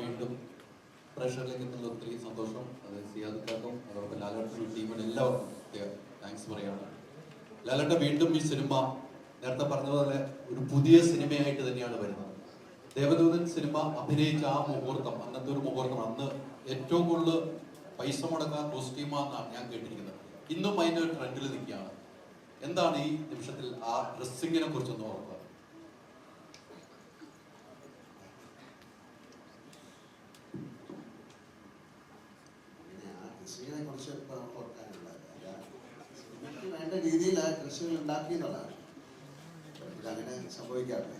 വീണ്ടും പ്രേക്ഷകരിലേക്ക് എത്തുന്നത് ഒത്തിരി സന്തോഷം. അത് സിയാദിക്കാർക്കും അതോടൊപ്പം ലാലേട്ടനും ടീമിന് എല്ലാവർക്കും താങ്ക്സ് പറയാണ്. ലാലേട്ട വീണ്ടും ഈ സിനിമ നേരത്തെ പറഞ്ഞതുപോലെ ഒരു പുതിയ സിനിമയായിട്ട് തന്നെയാണ് വരുന്നത്. ദേവദൂതൻ സിനിമ അഭിനയിച്ച ആ മുഹൂർത്തം, അന്നത്തെ ഒരു മുഹൂർത്തം, അന്ന് ഏറ്റവും കൂടുതൽ പൈസ മുടക്കാൻ കോസ്റ്റ്യൂമാണെന്നാണ് ഞാൻ കേട്ടിരിക്കുന്നത്. ഇന്നും അതിൻ്റെ ഒരു ട്രെൻഡിൽ നിൽക്കുകയാണ്. എന്താണ് ഈ നിമിഷത്തിൽ ആ ഡ്രസ്സിങ്ങിനെ കുറിച്ചൊന്ന് ഓർക്കുക? വേണ്ട രീതിയിൽ ആ ഡ്രസ്സുകൾ ഉണ്ടാക്കി എന്നുള്ളതാണ്. ഇതങ്ങനെ സംഭവിക്കാറില്ല.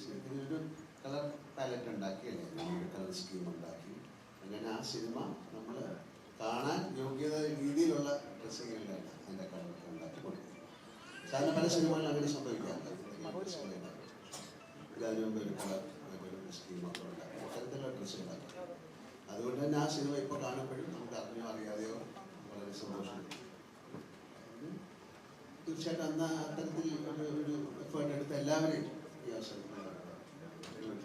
ശരിക്കും ഒരു കളർ പാലറ്റ് ഉണ്ടാക്കിയല്ലേ, ഒരു കളർ സ്കീം ഉണ്ടാക്കി അങ്ങനെ ആ സിനിമ നമ്മൾ കാണാൻ യോഗ്യത രീതിയിലുള്ള ഡ്രസ്സുകളിലാണ് അതിൻ്റെ കളറൊക്കെ ഉണ്ടാക്കി കൊടുക്കുന്നത്. സാധാരണ പല സിനിമകളിലും അങ്ങനെ സംഭവിക്കാറില്ല. ഇതിനു മുമ്പ് ഒരു കളർ ഒരു സ്കീമൊക്കെ ഉണ്ടാക്കി അത്തരത്തിലുള്ള ഡ്രസ്സുകളാക്കി. അതുകൊണ്ട് തന്നെ ആ സിനിമ ഇപ്പോൾ കാണുമ്പോഴും നമുക്ക് അറിഞ്ഞോ അറിയാതെയോ വളരെ സന്തോഷം. തീർച്ചയായിട്ടും അന്ന് അത്തരത്തിൽ ഒരു എഫേർട്ട് എടുത്ത എല്ലാവരെയും ഈ അവസരത്തിൽ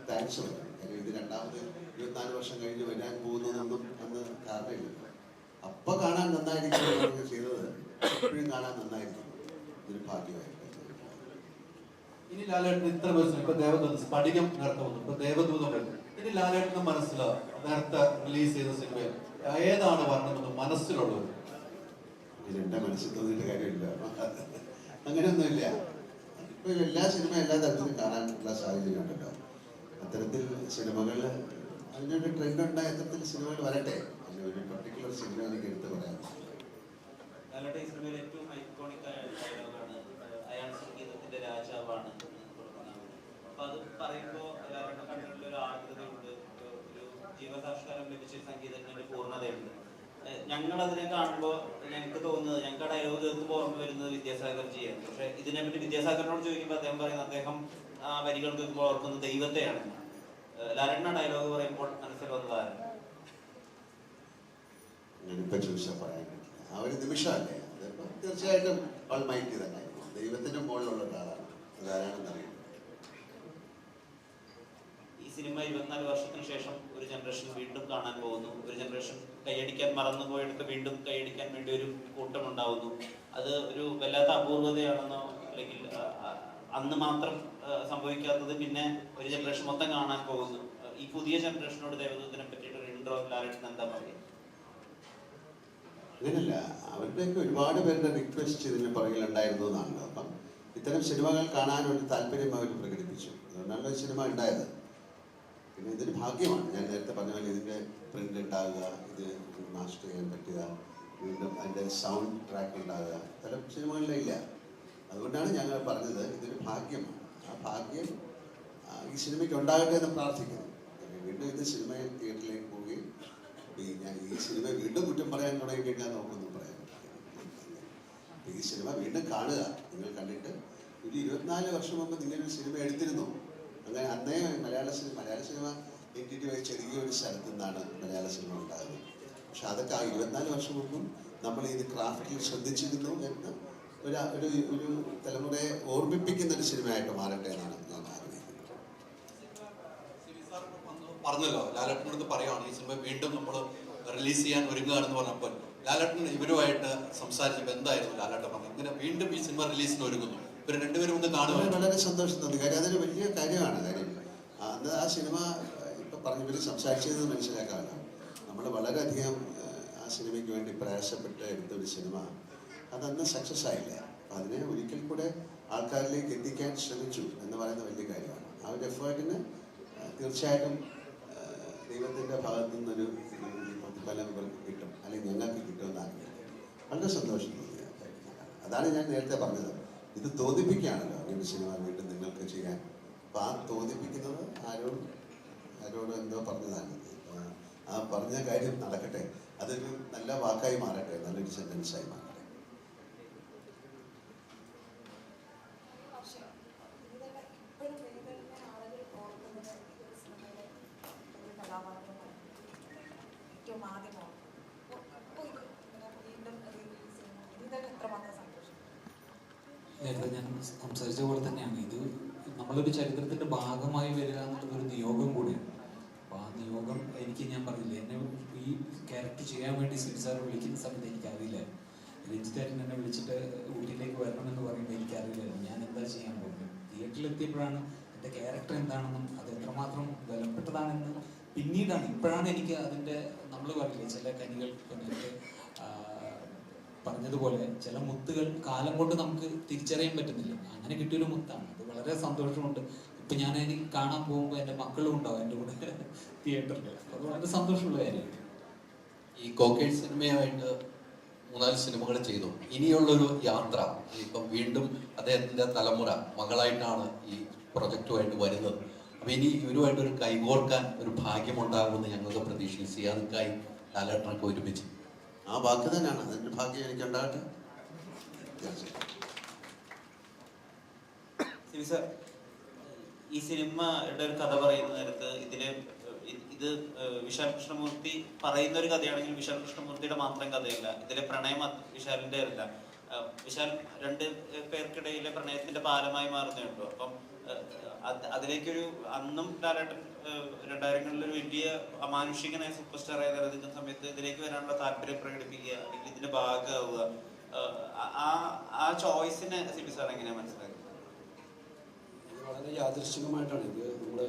താങ്ക്സ് പറയാം. കാര്യം ഇത് രണ്ടാമത് 24 വർഷം കഴിഞ്ഞ് വരാൻ പോകുന്നതൊന്നും അന്ന് ധാരണയില്ല. അപ്പൊ കാണാൻ നന്നായിരിക്കും ചെയ്തത് എപ്പോഴും കാണാൻ നന്നായിരിക്കും. ഇതൊരു ഭാഗ്യമായിട്ട് ഇനി ലാലേട്ടൻ ഇത്ര ദിവസം ഇപ്പൊ ദേവദൂതൻ സ്ഫടികം നേരത്തെ വന്നു, ഇപ്പൊ ദേവദൂതൻ വരുന്നു. ഇനി ലാലേട്ടന് മനസ്സിൽ നേരത്തെ റിലീസ് ചെയ്ത സിനിമയിൽ ഏതാണ് വരണമെന്ന് മനസ്സിലുള്ളത്? എന്റെ മനസ്സിൽ തോന്നിയിട്ട് കാര്യമില്ല, അങ്ങനെയൊന്നുമില്ല. ഇപ്പൊ എല്ലാ സിനിമ എല്ലാ തരത്തിലും കാണാനുള്ള സാഹചര്യം ഉണ്ടല്ലോ. അത്തരത്തിൽ സിനിമകളിൽ അതിനൊരു ട്രെൻഡ് ഉണ്ടായ അത്തരത്തിൽ സിനിമകൾ വരട്ടെ. അതിന് ഒരു പർട്ടിക്കുലർ സിനിമ എനിക്ക് എടുത്ത് പറയാം. ലാലേട്ടൻ ഈ സിനിമയിൽ ഏറ്റവും ഐക്കോണിക് ആയ ഡയലോഗാണ് അയാൾ സംഗീതത്തിന്റെ രാജാവാണ്. അപ്പൊ അത് പറയുമ്പോൾ ലാലേട്ടൻ കണ്ണുകളിൽ ഒരു ആർദ്രതയുണ്ട്, ഒരു ജീവസാക്ഷാത്കാരം ലഭിച്ച സംഗീതജ്ഞന്റെ പൂർണ്ണതയുണ്ട്. ഞങ്ങൾ അതിനെ കാണുമ്പോൾ ഞങ്ങൾക്ക് തോന്നുന്നത്, ഞങ്ങൾക്ക് ഡയലോഗ് കേൾക്കുമ്പോൾ ഓർമ്മ വരുന്നത് വിദ്യാസാഗർജിയാണ്. പക്ഷെ ഇതിനെപ്പറ്റി വിദ്യാസാഗറിനോട് ചോദിക്കുമ്പോൾ അദ്ദേഹം പറയുന്നത് അദ്ദേഹം ആ വരികൾ കേൾക്കുമ്പോൾ ഓർക്കുന്നത് ദൈവത്തെയാണ്. ലാലേട്ടൻ ഡയലോഗ് പറയുമ്പോൾ മനസ്സിൽ വന്നതാണ്. ഞാനിപ്പോ ചോദിച്ചാൽ പറയാൻ പറ്റില്ല. ആ ഒരു നിമിഷമല്ലേ, അതിപ്പോ തീർച്ചയായിട്ടും ഓൾമൈറ്റി തന്നെ ദൈവത്തിന്റെ മുകളിലുള്ള ഒരാളാണ്. അതാരാണെന്നറിയാം. ഈ സിനിമ 24 വർഷത്തിന് ശേഷം ഒരു ജനറേഷൻ വീണ്ടും കാണാൻ പോകുന്നു. ഒരു ജനറേഷൻ കൈയടിക്കാൻ മറന്നുപോയെടുത്ത് വീണ്ടും കൈയടിക്കാൻ വേണ്ടി ഒരു കൂട്ടം ഉണ്ടാവുന്നു. അത് ഒരു വല്ലാത്ത അപൂർവതയാണെന്നോ അല്ലെങ്കിൽ അന്ന് മാത്രം സംഭവിക്കാത്തത് പിന്നെ ഒരു ജനറേഷൻ മൊത്തം കാണാൻ പോകുന്നു. ഈ പുതിയ ജനറേഷനോട് ദേവദൂതനെ പറ്റിയിട്ട് ഒരു ഇൻട്രോ ലാലേട്ടൻ എന്താ പറയുക? അങ്ങനല്ല, അവരുടെയൊക്കെ ഒരുപാട് പേരുടെ റിക്വസ്റ്റ് ഇതിന് പുറകിലുണ്ടായിരുന്നു എന്നാണല്ലോ. അപ്പം ഇത്തരം സിനിമകൾ കാണാനൊരു താല്പര്യം അവർ പ്രകടിപ്പിച്ചു. അതുകൊണ്ടാണ് സിനിമ ഉണ്ടായത്. പിന്നെ ഇതൊരു ഭാഗ്യമാണ്. ഞാൻ നേരത്തെ പറഞ്ഞ പോലെ ഇതിൻ്റെ പ്രിന്റ് ഉണ്ടാകുക, ഇത് മാസ്റ്റർ ചെയ്യാൻ പറ്റുക, വീണ്ടും അതിൻ്റെ സൗണ്ട് ട്രാക്ക് ഉണ്ടാകുക, ഇത്തരം സിനിമകളിലില്ല. അതുകൊണ്ടാണ് ഞങ്ങൾ പറഞ്ഞത് ഇതൊരു ഭാഗ്യമാണ്. ആ ഭാഗ്യം ഈ സിനിമയ്ക്ക് ഉണ്ടാകട്ടെ എന്ന് പ്രാർത്ഥിക്കുന്നു. വീണ്ടും ഇത് സിനിമ തിയേറ്ററിലേക്ക് പോവുകയും ഞാൻ ഈ സിനിമ വീണ്ടും കുറ്റം പറയാൻ തുടങ്ങി കഴിഞ്ഞാൽ നമുക്കൊന്നും പറയാൻ പറ്റില്ല. ഈ സിനിമ വീണ്ടും കാണുക. നിങ്ങൾ കണ്ടിട്ട് ഒരു 24 വർഷം മുമ്പ് നിങ്ങളൊരു സിനിമ എടുത്തിരുന്നു. അങ്ങനെ അന്നേ മലയാള സിനിമ എൻറ്റിറ്റി വഴി ചെറിയൊരു സ്ഥലത്ത് നിന്നാണ് മലയാള സിനിമ ഉണ്ടാകുന്നത്. പക്ഷെ അതൊക്കെ ആ 24 വർഷം മുമ്പും നമ്മൾ ഇത് ക്രാഫ്റ്റിൽ ശ്രദ്ധിച്ചിരുന്നു എന്ന് ഒരു തലമുറയെ ഓർമ്മിപ്പിക്കുന്ന ഒരു സിനിമയായിട്ട് മാറട്ടെ എന്നാണ് ഞാൻ ആഗ്രഹിക്കുന്നത്. പറഞ്ഞല്ലോ, ലാലേട്ടനോട് പറയുകയാണ് ഈ സിനിമ വീണ്ടും നമ്മൾ റിലീസ് ചെയ്യാൻ ഒരുങ്ങുകയാണെന്ന് പറഞ്ഞപ്പോൾ ലാലേട്ടൻ ഇവരുമായിട്ട് സംസാരിച്ചപ്പോൾ എന്തായിരുന്നു ലാലേട്ടൻ പറഞ്ഞത്? ഇങ്ങനെ വീണ്ടും ഈ സിനിമ റിലീസിന് ഒരുങ്ങുന്നു, ഇവർ രണ്ടുപേരും ഒന്ന് കാണുക. വളരെ സന്തോഷം തോന്നി. കാര്യം അതൊരു വലിയ കാര്യമാണ്. കാര്യം അന്ന് ആ സിനിമ ഇപ്പൊ പറഞ്ഞവർ സംസാരിച്ചത് മനസ്സിലാക്കാമല്ലോ. നമ്മൾ വളരെയധികം ആ സിനിമയ്ക്ക് വേണ്ടി പ്രയാസപ്പെട്ട് എടുത്ത ഒരു സിനിമ അതന്ന് സക്സസ് ആയില്ല. അപ്പം അതിനെ ഒരിക്കൽ കൂടെ ആൾക്കാരിലേക്ക് എത്തിക്കാൻ ശ്രമിച്ചു എന്ന് പറയുന്ന വലിയ കാര്യമാണ്. ആ ഒരു എഫേർട്ടിന് തീർച്ചയായിട്ടും ദൈവത്തിൻ്റെ ഭാഗത്തു നിന്നൊരു പ്രതിഫലം ഇവർക്ക് കിട്ടും, അല്ലെങ്കിൽ ഞങ്ങൾക്ക് കിട്ടുമെന്ന് ആഗ്രഹിക്കും. വളരെ സന്തോഷം തോന്നിയ അതാണ് ഞാൻ നേരത്തെ പറഞ്ഞത്. ഇത് തോന്നിപ്പിക്കുകയാണല്ലോ അങ്ങനെ സിനിമ വീണ്ടും നിങ്ങൾക്ക് ചെയ്യാൻ. അപ്പം ആ തോന്നിപ്പിക്കുന്നത് ആരോടും എന്തോ പറഞ്ഞതാണ്. ആ പറഞ്ഞ കാര്യം നടക്കട്ടെ, അതൊരു നല്ല വാക്കായി മാറട്ടെ, നല്ലൊരു സെന്റൻസായി മാറട്ടെ. നേരത്തെ ഞാൻ സംസാരിച്ച പോലെ തന്നെയാണ് ഇത് നമ്മളൊരു ചരിത്രത്തിന്റെ ഭാഗമായി വരിക എന്നുള്ളത് ഒരു നിയോഗം കൂടിയാണ്. അപ്പോൾ ആ നിയോഗം എനിക്ക് ഞാൻ പറഞ്ഞില്ല, എന്നെ ഈ ക്യാരക്ടർ ചെയ്യാൻ വേണ്ടി സിബി സാർ വിളിക്കുന്ന സമയത്ത് എനിക്കറിയില്ലായിരുന്നു. രഞ്ജിത്തേട്ടൻ എന്നെ വിളിച്ചിട്ട് ഊട്ടിയിലേക്ക് വരണമെന്ന് പറയുമ്പോൾ എനിക്കറിയില്ലായിരുന്നു ഞാൻ എന്താ ചെയ്യാൻ പോകുന്നത്. തിയേറ്ററിലെത്തിയപ്പോഴാണ് എൻ്റെ ക്യാരക്ടർ എന്താണെന്നും അത് എത്രമാത്രം ബലപ്പെട്ടതാണെന്നും പിന്നീടാണ്, ഇപ്പോഴാണ് എനിക്ക് അതിൻ്റെ, നമ്മൾ പറയില്ലേ ചില കനികൾ നേരത്തെ പറഞ്ഞതുപോലെ ചില മുത്തുകൾ കാലം കൊണ്ട് നമുക്ക് തിരിച്ചറിയാൻ പറ്റുന്നില്ല. അങ്ങനെ കിട്ടിയൊരു മുത്താണ് അത്. വളരെ സന്തോഷമുണ്ട്. ഇപ്പൊ ഞാൻ എനിക്ക് കാണാൻ പോകുമ്പോൾ എൻ്റെ മക്കളും ഉണ്ടാവും എൻ്റെ കൂടെ തിയേറ്ററിൽ. അത് വളരെ സന്തോഷമുള്ള കാര്യമാണ്. ഈ കോക്കേഴ്സ് സിനിമയായിട്ട് 3-4 സിനിമകൾ ചെയ്തു. ഇനിയുള്ളൊരു യാത്ര ഇപ്പം വീണ്ടും അദ്ദേഹത്തിന്റെ തലമുറ മകളായിട്ടാണ് ഈ പ്രൊജക്റ്റുമായിട്ട് വരുന്നത്. അപ്പൊ ഇനി ഇവരുമായിട്ട് ഒരു കൈകോർക്കാൻ ഒരു ഭാഗ്യമുണ്ടാകുമെന്ന് ഞങ്ങൾക്ക് പ്രതീക്ഷിക്കും. സിയാദുക്കായി ലാലേട്ടനൊക്കെ ഒരുമിച്ച്. ആ വാക്ക് തന്നെയാണ്, അതിന്റെ ഭാഗ്യം എനിക്ക് ഉണ്ടാകട്ടെ. സിബി സർ, ഈ സിനിമയുടെ ഒരു കഥ പറയുന്ന നേരത്ത് ഇത് വിശാൽ കൃഷ്ണമൂർത്തി പറയുന്ന ഒരു കഥയാണെങ്കിൽ വിശാൽ കൃഷ്ണമൂർത്തിയുടെ മാത്രം കഥയല്ല. ഇതിലെ പ്രണയം വിശാലിന്റെ അല്ല. വിശാൽ രണ്ട് പേർക്കിടയിലെ പ്രണയത്തിന്റെ പാലമായി മാറുന്നുണ്ടോ? അപ്പം അതിലേക്കൊരു അന്നും ലാലേട്ടൻ 2000-കളിലൊരു വലിയ അമാനുഷികനായ സൂപ്പർ സ്റ്റാർ ആയി നിലനിൽക്കുന്ന സമയത്ത് ഇതിലേക്ക് വരാനുള്ള താല്പര്യം പ്രകടിപ്പിക്കുക അല്ലെങ്കിൽ ഇതിന്റെ ഭാഗമാവുക, ആ ചോയ്സിനെ സിബി സാർ എങ്ങനെയാ മനസ്സിലാക്കുക? വളരെ യാദൃശ്ചികമായിട്ടാണ് ഇത്. നമ്മൾ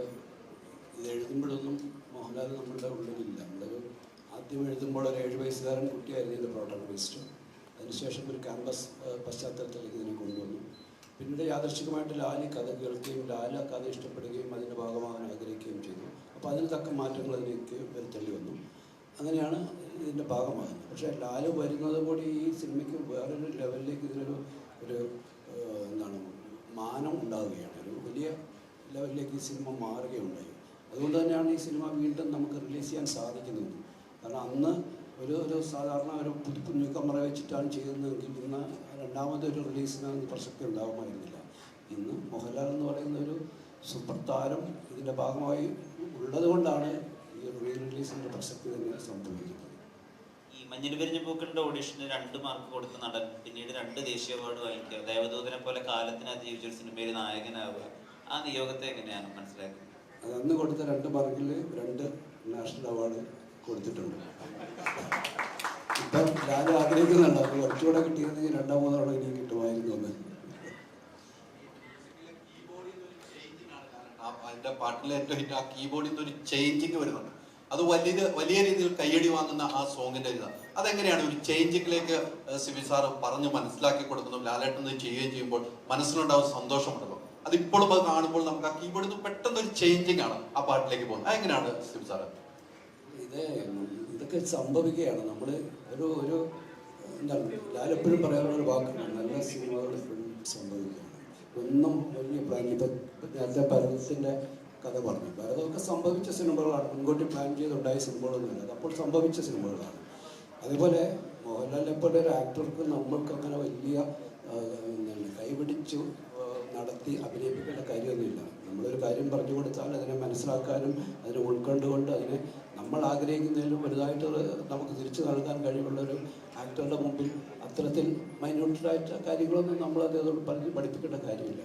ഇത് എഴുതുമ്പോഴൊന്നും മോഹൻലാൽ നമ്മളുടെ ഉള്ളിലില്ല. നമ്മളൊരു ആദ്യം എഴുതുമ്പോൾ ഒരു 7 വയസ്സുകാരൻ കുട്ടിയായിരുന്നു ഇതിൻ്റെ പ്രോട്ടഗണിസ്റ്റ്. അതിനുശേഷം ഒരു ക്യാമ്പസ് പശ്ചാത്തലത്തിലേക്ക് ഇതിനെ കൊണ്ടുവന്നു. പിന്നീട് യാദൃശ്ചികമായിട്ട് ലാലി കഥ കേൾക്കുകയും ലാല കഥ ഇഷ്ടപ്പെടുകയും അതിൻ്റെ ഭാഗമാകാൻ ആഗ്രഹിക്കുകയും ചെയ്തു. അപ്പോൾ അതിന് തക്ക മാറ്റങ്ങൾ അതിലേക്ക് വരുത്തേണ്ടി വന്നു. അങ്ങനെയാണ് ഇതിൻ്റെ ഭാഗമാകുന്നത്. പക്ഷേ ലാല് വരുന്നത് കൂടി ഈ സിനിമയ്ക്ക് വേറൊരു ലെവലിലേക്ക് ഇതിനൊരു എന്താണ് മാനം ഉണ്ടാവുകയാണ്. ഒരു വലിയ ലെവലിലേക്ക് ഈ സിനിമ മാറുകയുണ്ടായി. അതുകൊണ്ട് തന്നെയാണ് ഈ സിനിമ വീണ്ടും നമുക്ക് റിലീസ് ചെയ്യാൻ സാധിക്കുന്നത്. കാരണം അന്ന് ഒരു സാധാരണ ഒരു പുതിയ ക്യാമറ വെച്ചിട്ടാണ് ചെയ്യുന്നതെങ്കിൽ ഇന്ന് രണ്ടാമതൊരു റിലീസിന് പ്രസക്തി ഉണ്ടാകുമായിരുന്നില്ല. ഇന്ന് മോഹൻലാൽ എന്ന് പറയുന്ന ഒരു സൂപ്പർ താരം ഇതിൻ്റെ ഭാഗമായി ഉള്ളത് കൊണ്ടാണ് ഈ റീ റിലീസിൻ്റെ പ്രസക്തി തന്നെ സംഭവിക്കുന്നത്. ഈ മഞ്ഞിൽ വിരിഞ്ഞ പൂക്കളുടെ ഓഡിഷന് 2 മാർക്ക് കൊടുത്ത നടൻ പിന്നീട് 2 ദേശീയ അവാർഡ് വാങ്ങിക്കുക, ദേവദൂതനെ പോലെ കാലത്തിന് അതിജീവിച്ചൊരു സിനിമയിൽ നായകനാവുക, ആ നിയോഗത്തെ എങ്ങനെയാണ് മനസ്സിലാക്കുന്നത്? അത് അന്ന് കൊടുത്ത 2 മാർക്കിൽ 2 നാഷണൽ അവാർഡ് കൊടുത്തിട്ടുണ്ട്. ഇപ്പം ഞാൻ ആഗ്രഹിക്കുന്നുണ്ട് അത് കുറച്ചുകൂടെ കിട്ടിയിരുന്നെങ്കിൽ 2-3 തവണ ഇനിയും കിട്ടുമായിരുന്നു എന്ന്. അതിന്റെ പാട്ടിലെ ഏറ്റവും ഹിറ്റ് ആ കീബോർഡിൽ നിന്ന് ഒരു ചേഞ്ചിങ് വരുന്നുണ്ട്. അത് വലിയ രീതിയിൽ കയ്യടി വാങ്ങുന്ന ആ സോങ്ങിന്റെ ഇതാണ്. അതെങ്ങനെയാണ് ഒരു ചേഞ്ചിങ്ങിലേക്ക് സിബി സാർ പറഞ്ഞ് മനസ്സിലാക്കി കൊടുക്കുന്നു? ലാലേട്ടൻ ചെയ്യുകയും ചെയ്യുമ്പോൾ മനസ്സിലുണ്ടാവുന്ന സന്തോഷമുണ്ടല്ലോ. അതിപ്പോഴും അത് കാണുമ്പോൾ നമുക്ക് ആ കീബോർഡിൽ നിന്ന് പെട്ടെന്ന് ഒരു ചേഞ്ചിങ് ആണ് ആ പാട്ടിലേക്ക് പോകുന്നത്. അതെങ്ങനെയാണ് സിബി സാറ്? ഇതൊക്കെ സംഭവിക്കുകയാണ്. നമ്മൾ ഒരു എന്താണ് ലാലെപ്പോഴും പറയാനുള്ളൊരു വാക്കാണ്, നല്ല സിനിമകൾ എപ്പോഴും സംഭവിക്കുകയാണ്. ഒന്നും വലിയ പ്ലാൻ. ഇപ്പം നേരത്തെ ഭരതത്തിൻ്റെ കഥ പറഞ്ഞു. ഭരതമൊക്കെ സംഭവിച്ച സിനിമകളാണ്, മുൻകൂട്ടി പ്ലാൻ ചെയ്തുണ്ടായ സിനിമകളൊന്നുമില്ല. അത് അപ്പോൾ സംഭവിച്ച സിനിമകളാണ്. അതേപോലെ മോഹൻലാലിനെ പോലെ ഒരു ആക്ടർക്ക് നമ്മൾക്ക് അങ്ങനെ വലിയ കൈപിടിച്ചു നടത്തി അഭിനയിപ്പിക്കേണ്ട കാര്യമൊന്നുമില്ല. നമ്മളൊരു കാര്യം പറഞ്ഞു കൊടുത്താൽ അതിനെ മനസ്സിലാക്കാനും അതിനെ ഉൾക്കൊണ്ടുകൊണ്ട് അതിനെ നമ്മൾ ആഗ്രഹിക്കുന്നതിലും വലുതായിട്ട് നമുക്ക് തിരിച്ചു നൽകാൻ കഴിവുള്ളൊരു ആക്ടറുടെ മുമ്പിൽ അത്തരത്തിൽ മൈന്യൂട്ടായിട്ട് കാര്യങ്ങളൊന്നും നമ്മൾ അതേതോട് പറഞ്ഞ് പഠിപ്പിക്കേണ്ട കാര്യമില്ല.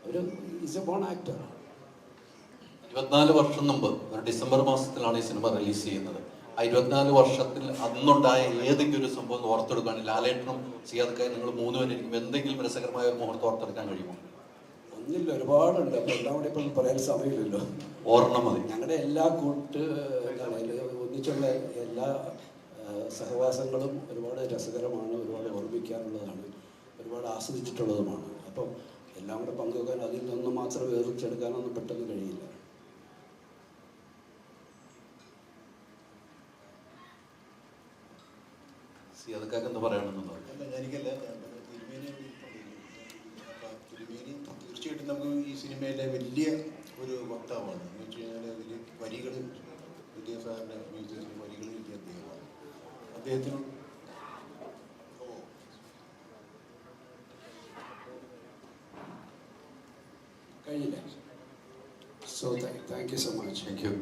ഒരു ഈസ് എ ബോൺ ആക്ടർ. 24 വർഷം മുമ്പ് ഡിസംബർ മാസത്തിലാണ് ഈ സിനിമ റിലീസ് ചെയ്യുന്നത്. ആ 24 വർഷത്തിൽ അന്നുണ്ടായ ഏതെങ്കിലും ഒരു സംഭവം ഓർത്തെടുക്കുകയാണ് ലാലേട്ടനും സിയാദുക്കായി നിങ്ങൾ 3 പേരും എന്തെങ്കിലും രസകരമായ ഒരു മുഹൂർത്തം ഓർത്തെടുക്കാൻ കഴിയുമോ? ഒന്നില്ല, ഒരുപാടുണ്ട്. അപ്പോൾ എല്ലാം കൂടി ഇപ്പം പറയാൻ സമയമില്ലല്ലോ. ഓർമ്മ മതി. ഞങ്ങളുടെ എല്ലാ ഒന്നിച്ചുള്ള എല്ലാ സഹവാസങ്ങളും ഒരുപാട് രസകരമാണ്, ഒരുപാട് ഓർമ്മിക്കാനുള്ളതാണ്, ഒരുപാട് ആസ്വദിച്ചിട്ടുള്ളതുമാണ്. അപ്പം എല്ലാം കൂടെ പങ്കുവെക്കാൻ അതിൽ നിന്ന് മാത്രം വേർതിരിച്ചെടുക്കാനൊന്നും പെട്ടെന്ന് കഴിയില്ല. സിയാദുക്കാക്ക് എന്ത് പറയണമെന്നുണ്ടോ? തീർച്ചയായിട്ടും നമുക്ക് ഈ സിനിമയിലെ വലിയ ഒരു വക്താവാണ്. എന്ന് വെച്ച് കഴിഞ്ഞാൽ അതിൽ വരികൾ വിദ്യാസാറിൻ്റെ മ്യൂസിക്കിൽ വരികൾ കിട്ടിയ അദ്ദേഹമാണ്. അദ്ദേഹത്തിനും കഴിഞ്ഞില്ല. So thank you so much. Thank you.